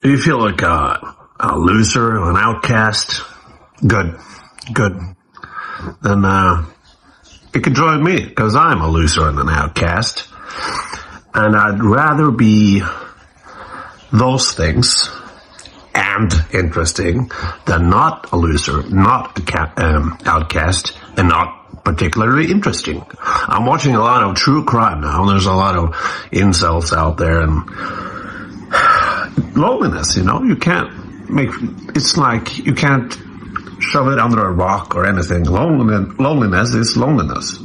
Do you feel like a loser, an outcast? Good. Then you can join me, because I'm a loser and an outcast. And I'd rather be those things and interesting than not a loser, not an outcast, and not particularly interesting. I'm watching a lot of true crime now. There's a lot of incels out there, and loneliness, you can't it's like you can't shove it under a rock or anything. Loneliness is loneliness.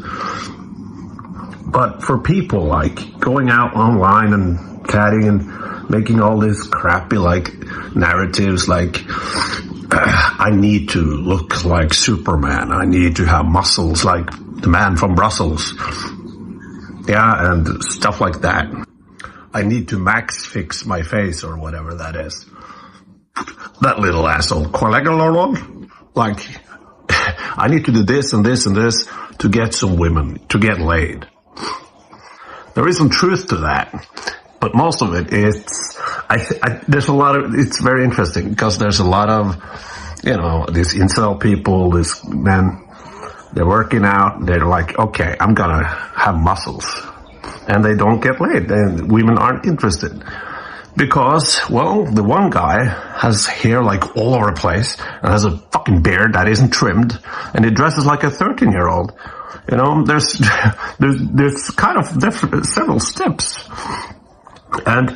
But for people like going out online and chatting and making all these crappy narratives I need to look like Superman, I need to have muscles like the man from Brussels, and stuff like that. I need to max fix my face or whatever that is. That little asshole. I need to do this and this and this to get some women, to get laid. There is some truth to that, but most of it is, there's a lot of, it's very interesting because there's a lot of, these incel people, these men, they're working out, they're like, okay, I'm gonna have muscles. And they don't get laid, and women aren't interested. Because, the one guy has hair all over the place, and has a fucking beard that isn't trimmed, and he dresses like a 13-year-old. There's kind of several steps. And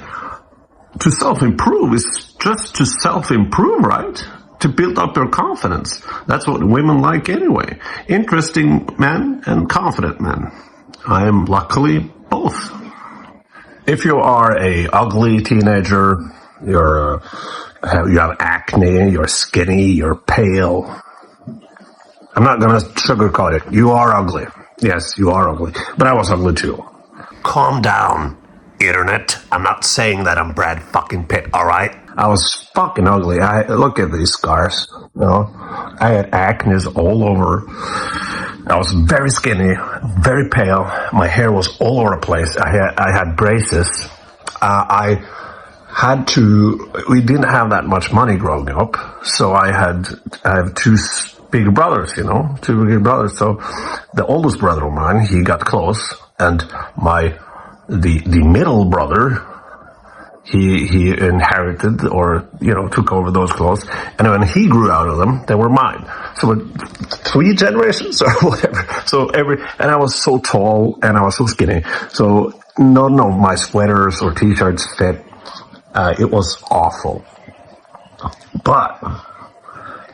to self-improve is just to self-improve, right? To build up their confidence. That's what women like anyway. Interesting men and confident men. I am luckily both. If you are a ugly teenager, you have acne, you're skinny, you're pale, I'm not gonna sugarcoat it. You are ugly. Yes, you are ugly. But I was ugly too. Calm down, internet. I'm not saying that I'm Brad fucking Pitt, alright? I was fucking ugly. Look at these scars, I had acne all over. I was very skinny, very pale. My hair was all over the place. I had braces. We didn't have that much money growing up, so I have two big brothers, two big brothers. So the oldest brother of mine, he got close, and the middle brother, he inherited or, took over those clothes. And when he grew out of them, they were mine. So 3 generations or whatever. And I was so tall and I was so skinny. So none of my sweaters or t-shirts fit. It was awful. But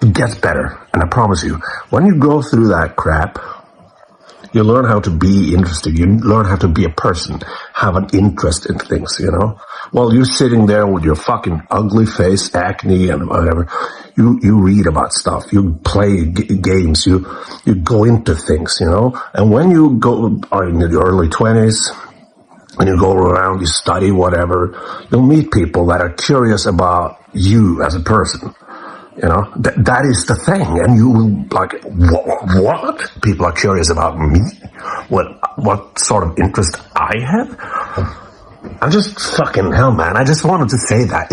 it gets better. And I promise you, when you go through that crap, you learn how to be interested. You learn how to be a person, have an interest in things, While you're sitting there with your fucking ugly face, acne and whatever, you read about stuff, you play games, you go into things, And when you are in your early 20s, and you go around, you study whatever, you'll meet people that are curious about you as a person. That is the thing. And you will what? People are curious about me? What sort of interest I have? I'm just fucking hell, man. I just wanted to say that.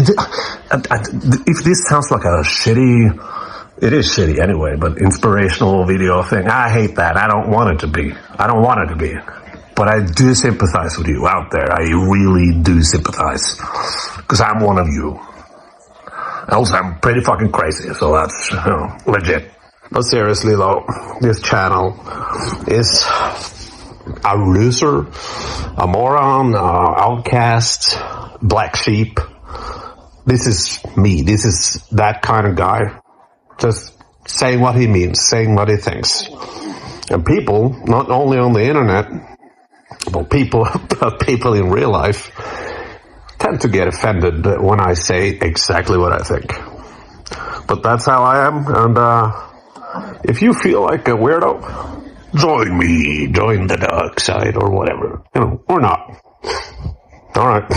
If this sounds like a shitty, it is shitty anyway, but inspirational video thing, I hate that. I don't want it to be. But I do sympathize with you out there. I really do sympathize. Because I'm one of you. Also, I'm pretty fucking crazy, so that's legit. But seriously though, this channel is a loser, a moron, outcast, black sheep. This is me. This is that kind of guy. Just saying what he means, saying what he thinks. And people, not only on the internet, but people in real life, tend to get offended when I say exactly what I think. But that's how I am, and if you feel like a weirdo, join me, join the dark side or whatever, or not. Alright.